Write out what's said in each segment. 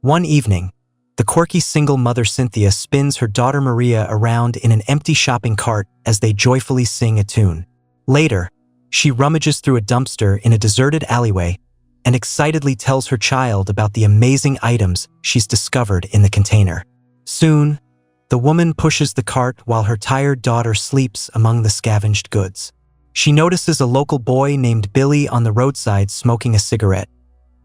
One evening, the quirky single mother Cynthia spins her daughter Maria around in an empty shopping cart as they joyfully sing a tune. Later, she rummages through a dumpster in a deserted alleyway and excitedly tells her child about the amazing items she's discovered in the container. Soon, the woman pushes the cart while her tired daughter sleeps among the scavenged goods. She notices a local boy named Billy on the roadside smoking a cigarette,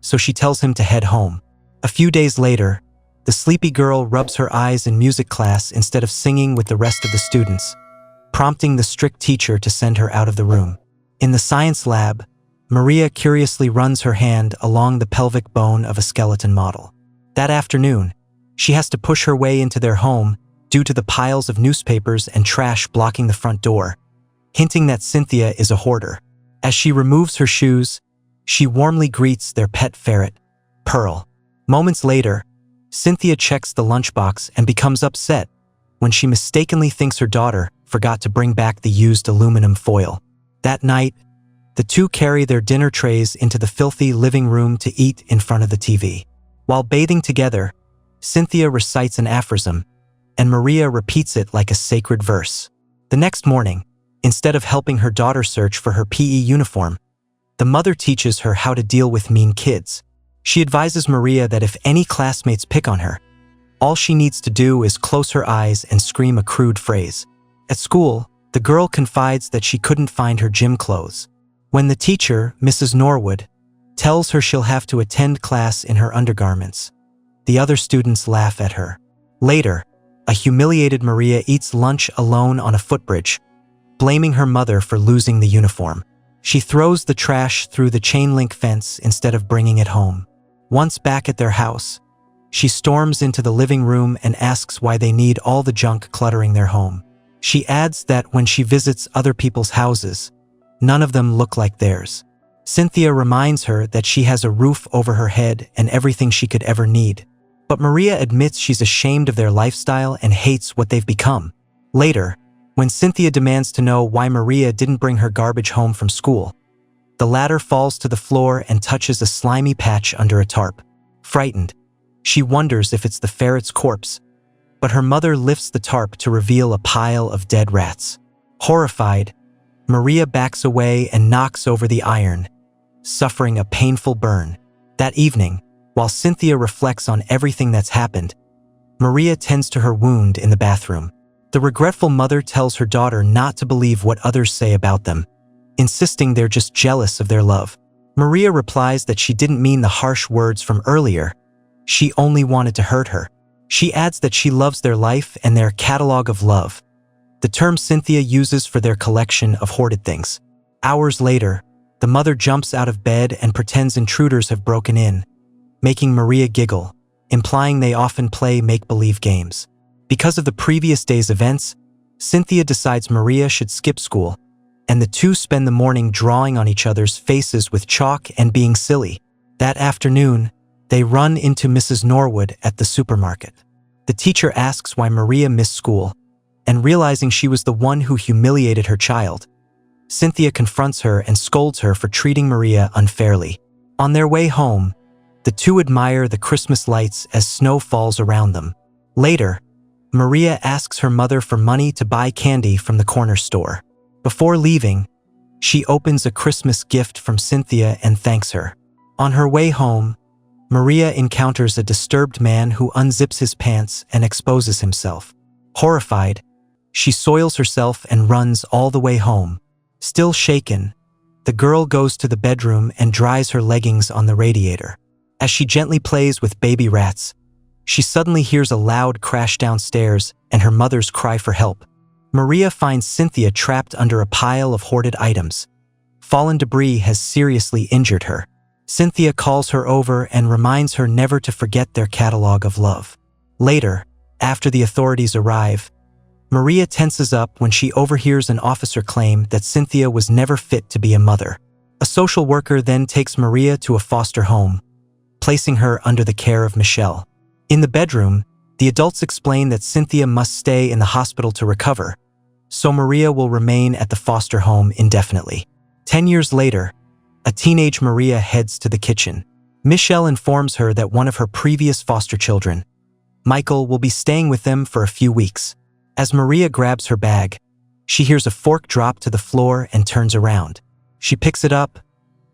so she tells him to head home. A few days later, the sleepy girl rubs her eyes in music class instead of singing with the rest of the students, prompting the strict teacher to send her out of the room. In the science lab, Maria curiously runs her hand along the pelvic bone of a skeleton model. That afternoon, she has to push her way into their home due to the piles of newspapers and trash blocking the front door, hinting that Cynthia is a hoarder. As she removes her shoes, she warmly greets their pet ferret, Pearl. Moments later, Cynthia checks the lunchbox and becomes upset when she mistakenly thinks her daughter forgot to bring back the used aluminum foil. That night, the two carry their dinner trays into the filthy living room to eat in front of the TV. While bathing together, Cynthia recites an aphorism, and Maria repeats it like a sacred verse. The next morning, instead of helping her daughter search for her PE uniform, the mother teaches her how to deal with mean kids. She advises Maria that if any classmates pick on her, all she needs to do is close her eyes and scream a crude phrase. At school, the girl confides that she couldn't find her gym clothes. When the teacher, Mrs. Norwood, tells her she'll have to attend class in her undergarments, the other students laugh at her. Later, a humiliated Maria eats lunch alone on a footbridge, blaming her mother for losing the uniform. She throws the trash through the chain-link fence instead of bringing it home. Once back at their house, she storms into the living room and asks why they need all the junk cluttering their home. She adds that when she visits other people's houses, none of them look like theirs. Cynthia reminds her that she has a roof over her head and everything she could ever need. But Maria admits she's ashamed of their lifestyle and hates what they've become. Later, when Cynthia demands to know why Maria didn't bring her garbage home from school, the latter falls to the floor and touches a slimy patch under a tarp. Frightened, she wonders if it's the ferret's corpse, but her mother lifts the tarp to reveal a pile of dead rats. Horrified, Maria backs away and knocks over the iron, suffering a painful burn. That evening, while Cynthia reflects on everything that's happened, Maria tends to her wound in the bathroom. The regretful mother tells her daughter not to believe what others say about them, insisting they're just jealous of their love. Maria replies that she didn't mean the harsh words from earlier, she only wanted to hurt her. She adds that she loves their life and their catalog of love, the term Cynthia uses for their collection of hoarded things. Hours later, the mother jumps out of bed and pretends intruders have broken in, making Maria giggle, implying they often play make-believe games. Because of the previous day's events, Cynthia decides Maria should skip school, and the two spend the morning drawing on each other's faces with chalk and being silly. That afternoon, they run into Mrs. Norwood at the supermarket. The teacher asks why Maria missed school, and realizing she was the one who humiliated her child, Cynthia confronts her and scolds her for treating Maria unfairly. On their way home, the two admire the Christmas lights as snow falls around them. Later, Maria asks her mother for money to buy candy from the corner store. Before leaving, she opens a Christmas gift from Cynthia and thanks her. On her way home, Maria encounters a disturbed man who unzips his pants and exposes himself. Horrified, she soils herself and runs all the way home. Still shaken, the girl goes to the bedroom and dries her leggings on the radiator. As she gently plays with baby rats, she suddenly hears a loud crash downstairs and her mother's cry for help. Maria finds Cynthia trapped under a pile of hoarded items. Fallen debris has seriously injured her. Cynthia calls her over and reminds her never to forget their catalog of love. Later, after the authorities arrive, Maria tenses up when she overhears an officer claim that Cynthia was never fit to be a mother. A social worker then takes Maria to a foster home, placing her under the care of Michelle. In the bedroom, the adults explain that Cynthia must stay in the hospital to recover, so Maria will remain at the foster home indefinitely. 10 years later, a teenage Maria heads to the kitchen. Michelle informs her that one of her previous foster children, Michael, will be staying with them for a few weeks. As Maria grabs her bag, she hears a fork drop to the floor and turns around. She picks it up,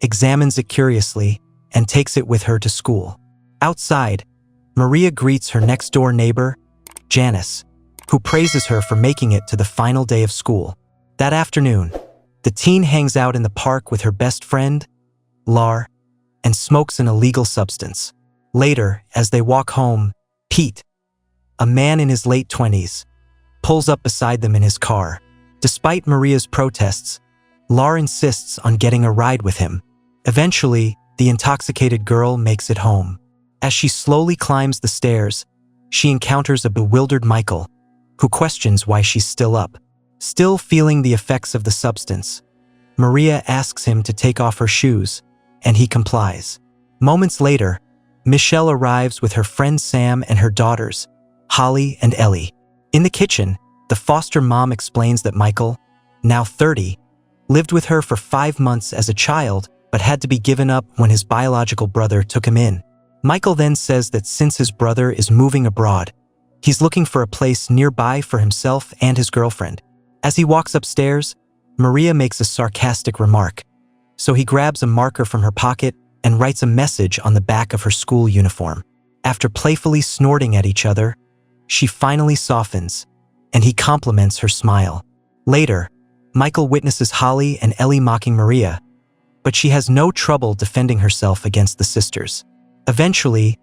examines it curiously, and takes it with her to school. Outside, Maria greets her next-door neighbor, Janice, who praises her for making it to the final day of school. That afternoon, the teen hangs out in the park with her best friend, Lar, and smokes an illegal substance. Later, as they walk home, Pete, a man in his late 20s, pulls up beside them in his car. Despite Maria's protests, Lar insists on getting a ride with him. Eventually, the intoxicated girl makes it home. As she slowly climbs the stairs, she encounters a bewildered Michael, who questions why she's still up. Still feeling the effects of the substance, Maria asks him to take off her shoes, and he complies. Moments later, Michelle arrives with her friend Sam and her daughters, Holly and Ellie. In the kitchen, the foster mom explains that Michael, now 30, lived with her for 5 months as a child but had to be given up when his biological brother took him in. Michael then says that since his brother is moving abroad, he's looking for a place nearby for himself and his girlfriend. As he walks upstairs, Maria makes a sarcastic remark, so he grabs a marker from her pocket and writes a message on the back of her school uniform. After playfully snorting at each other, she finally softens, and he compliments her smile. Later, Michael witnesses Holly and Ellie mocking Maria, but she has no trouble defending herself against the sisters. Eventually,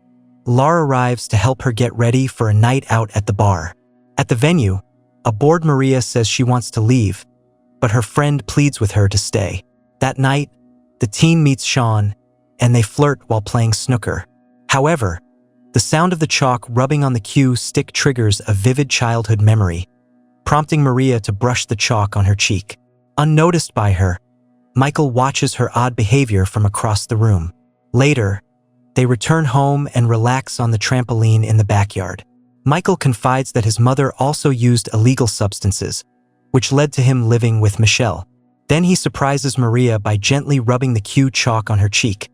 Lar arrives to help her get ready for a night out at the bar. At the venue, a bored Maria says she wants to leave, but her friend pleads with her to stay. That night, the teen meets Sean, and they flirt while playing snooker. However, the sound of the chalk rubbing on the cue stick triggers a vivid childhood memory, prompting Maria to brush the chalk on her cheek. Unnoticed by her, Michael watches her odd behavior from across the room. Later, they return home and relax on the trampoline in the backyard. Michael confides that his mother also used illegal substances, which led to him living with Michelle. Then he surprises Maria by gently rubbing the cue chalk on her cheek,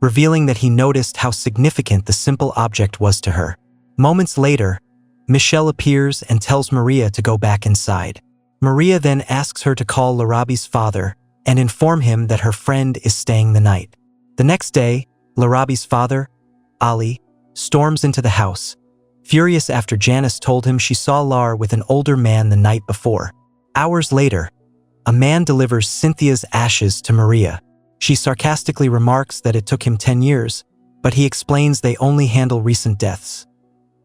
revealing that he noticed how significant the simple object was to her. Moments later, Michelle appears and tells Maria to go back inside. Maria then asks her to call Larabi's father and inform him that her friend is staying the night. The next day, Larabi's father, Ali, storms into the house, furious after Janice told him she saw Lar with an older man the night before. Hours later, a man delivers Cynthia's ashes to Maria. She sarcastically remarks that it took him 10 years, but he explains they only handle recent deaths,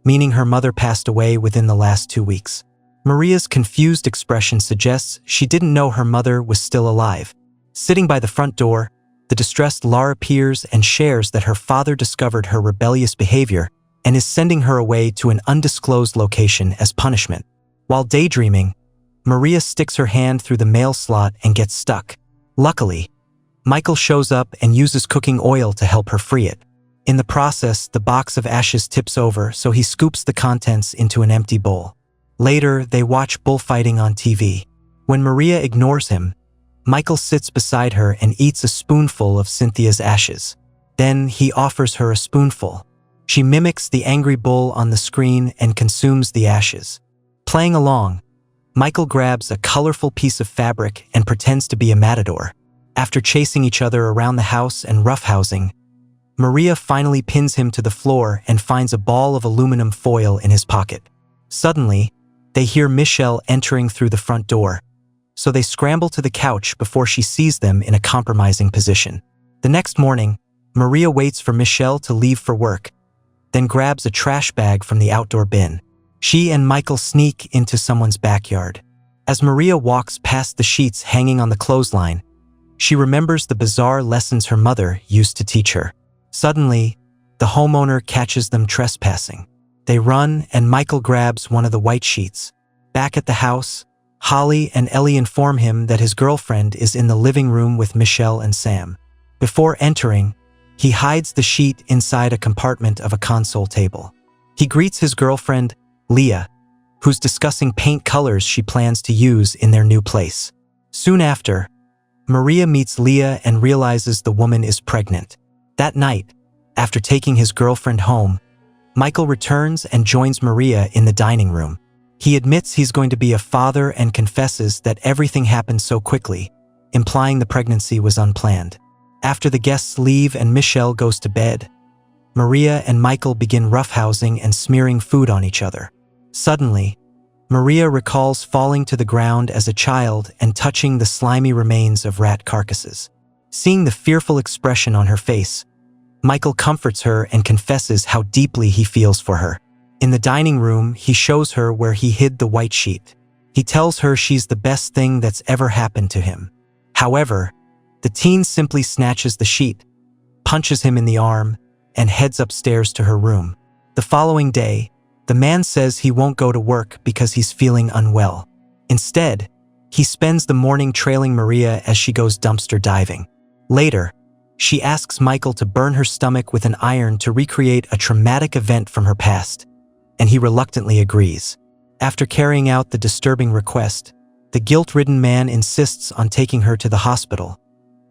meaning her mother passed away within the last 2 weeks. Maria's confused expression suggests she didn't know her mother was still alive. Sitting by the front door, the distressed Lar appears and shares that her father discovered her rebellious behavior and is sending her away to an undisclosed location as punishment. While daydreaming, Maria sticks her hand through the mail slot and gets stuck. Luckily, Michael shows up and uses cooking oil to help her free it. In the process, the box of ashes tips over, so he scoops the contents into an empty bowl. Later, they watch bullfighting on TV. When Maria ignores him, Michael sits beside her and eats a spoonful of Cynthia's ashes. Then he offers her a spoonful. She mimics the angry bull on the screen and consumes the ashes. Playing along, Michael grabs a colorful piece of fabric and pretends to be a matador. After chasing each other around the house and roughhousing, Maria finally pins him to the floor and finds a ball of aluminum foil in his pocket. Suddenly, they hear Michelle entering through the front door, so they scramble to the couch before she sees them in a compromising position. The next morning, Maria waits for Michelle to leave for work, then grabs a trash bag from the outdoor bin. She and Michael sneak into someone's backyard. As Maria walks past the sheets hanging on the clothesline, she remembers the bizarre lessons her mother used to teach her. Suddenly, the homeowner catches them trespassing. They run and Michael grabs one of the white sheets. Back at the house, Holly and Ellie inform him that his girlfriend is in the living room with Michelle and Sam. Before entering, he hides the sheet inside a compartment of a console table. He greets his girlfriend, Leah, who's discussing paint colors she plans to use in their new place. Soon after, Maria meets Leah and realizes the woman is pregnant. That night, After taking his girlfriend home, Michael returns and joins Maria in the dining room. He admits he's going to be a father and confesses that everything happened so quickly, implying the pregnancy was unplanned. After the guests leave and Michelle goes to bed, Maria and Michael begin roughhousing and smearing food on each other. Suddenly, Maria recalls falling to the ground as a child and touching the slimy remains of rat carcasses. Seeing the fearful expression on her face, Michael comforts her and confesses how deeply he feels for her. In the dining room, he shows her where he hid the white sheet. He tells her she's the best thing that's ever happened to him. However, the teen simply snatches the sheet, punches him in the arm, and heads upstairs to her room. The following day, the man says he won't go to work because he's feeling unwell. Instead, he spends the morning trailing Maria as she goes dumpster diving. Later, she asks Michael to burn her stomach with an iron to recreate a traumatic event from her past, and he reluctantly agrees. After carrying out the disturbing request, the guilt-ridden man insists on taking her to the hospital,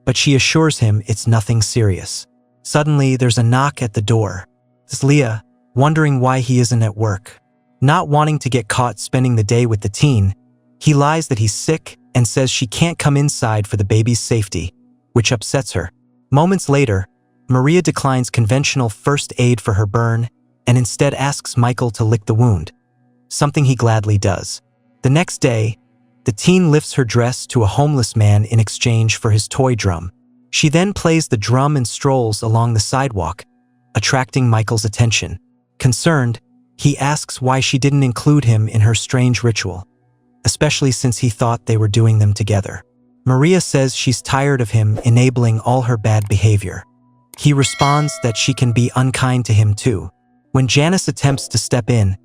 but she assures him it's nothing serious. Suddenly, there's a knock at the door. It's Leah, wondering why he isn't at work. Not wanting to get caught spending the day with the teen, he lies that he's sick and says she can't come inside for the baby's safety, which upsets her. Moments later, Maria declines conventional first aid for her burn and instead asks Michael to lick the wound, something he gladly does. The next day, the teen lifts her dress to a homeless man in exchange for his toy drum. She then plays the drum and strolls along the sidewalk, attracting Michael's attention. Concerned, he asks why she didn't include him in her strange ritual, especially since he thought they were doing them together. Maria says she's tired of him enabling all her bad behavior. He responds that she can be unkind to him too. When Janice attempts to step in,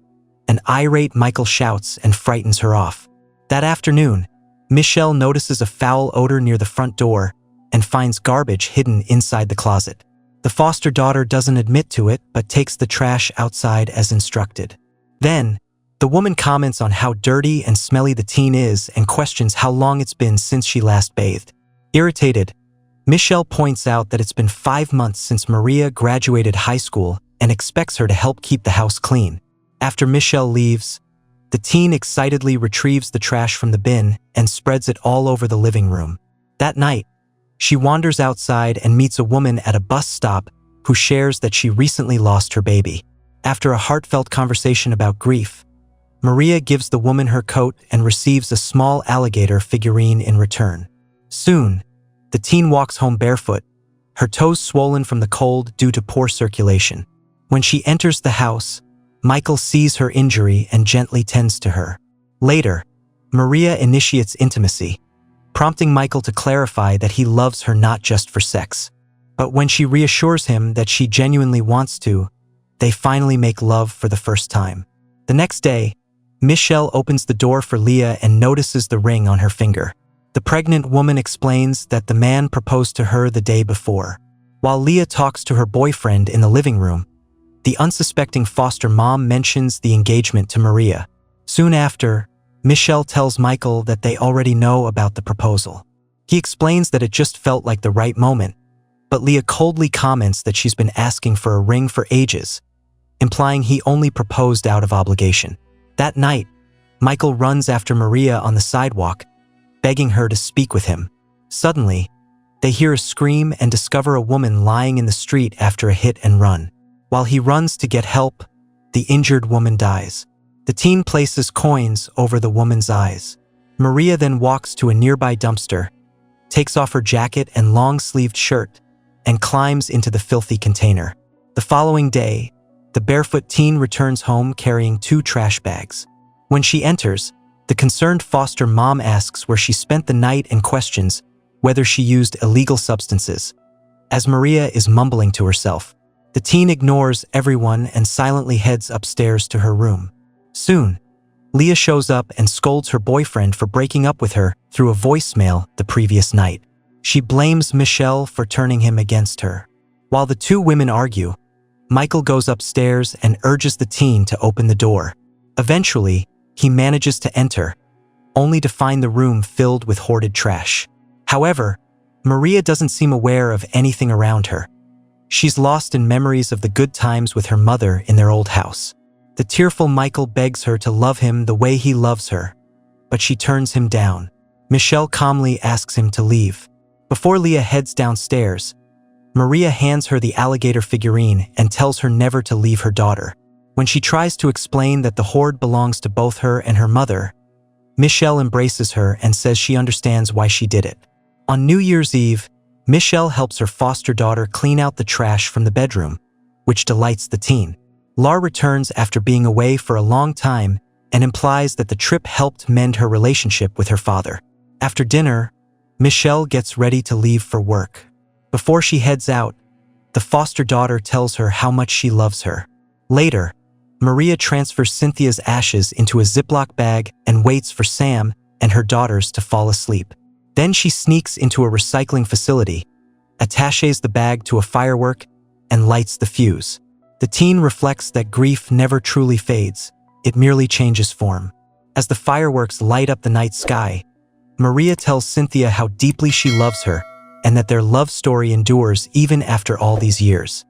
an irate Michael shouts and frightens her off. That afternoon, Michelle notices a foul odor near the front door and finds garbage hidden inside the closet. The foster daughter doesn't admit to it but takes the trash outside as instructed. Then, the woman comments on how dirty and smelly the teen is and questions how long it's been since she last bathed. Irritated, Michelle points out that it's been 5 months since Maria graduated high school and expects her to help keep the house clean. After Michelle leaves, the teen excitedly retrieves the trash from the bin and spreads it all over the living room. That night, she wanders outside and meets a woman at a bus stop who shares that she recently lost her baby. After a heartfelt conversation about grief, Maria gives the woman her coat and receives a small alligator figurine in return. Soon, the teen walks home barefoot, her toes swollen from the cold due to poor circulation. When she enters the house, Michael sees her injury and gently tends to her. Later, Maria initiates intimacy, prompting Michael to clarify that he loves her not just for sex. But when she reassures him that she genuinely wants to, they finally make love for the first time. The next day, Michelle opens the door for Leah and notices the ring on her finger. The pregnant woman explains that the man proposed to her the day before. While Leah talks to her boyfriend in the living room, the unsuspecting foster mom mentions the engagement to Maria. Soon after, Michelle tells Michael that they already know about the proposal. He explains that it just felt like the right moment, but Leah coldly comments that she's been asking for a ring for ages, implying he only proposed out of obligation. That night, Michael runs after Maria on the sidewalk, begging her to speak with him. Suddenly, they hear a scream and discover a woman lying in the street after a hit and run. While he runs to get help, the injured woman dies. The teen places coins over the woman's eyes. Maria then walks to a nearby dumpster, takes off her jacket and long-sleeved shirt, and climbs into the filthy container. The following day, the barefoot teen returns home carrying 2 trash bags. When she enters, the concerned foster mom asks where she spent the night and questions whether she used illegal substances. As Maria is mumbling to herself, the teen ignores everyone and silently heads upstairs to her room. Soon, Leah shows up and scolds her boyfriend for breaking up with her through a voicemail the previous night. She blames Michelle for turning him against her. While the 2 women argue, Michael goes upstairs and urges the teen to open the door. Eventually, he manages to enter, only to find the room filled with hoarded trash. However, Maria doesn't seem aware of anything around her. She's lost in memories of the good times with her mother in their old house. The tearful Michael begs her to love him the way he loves her, but she turns him down. Michelle calmly asks him to leave. Before Leah heads downstairs, Maria hands her the alligator figurine and tells her never to leave her daughter. When she tries to explain that the hoard belongs to both her and her mother, Michelle embraces her and says she understands why she did it. On New Year's Eve, Michelle helps her foster daughter clean out the trash from the bedroom, which delights the teen. Lar returns after being away for a long time and implies that the trip helped mend her relationship with her father. After dinner, Michelle gets ready to leave for work. Before she heads out, the foster daughter tells her how much she loves her. Later, Maria transfers Cynthia's ashes into a Ziploc bag and waits for Sam and her daughters to fall asleep. Then she sneaks into a recycling facility, attaches the bag to a firework, and lights the fuse. The teen reflects that grief never truly fades, it merely changes form. As the fireworks light up the night sky, Maria tells Cynthia how deeply she loves her and that their love story endures even after all these years.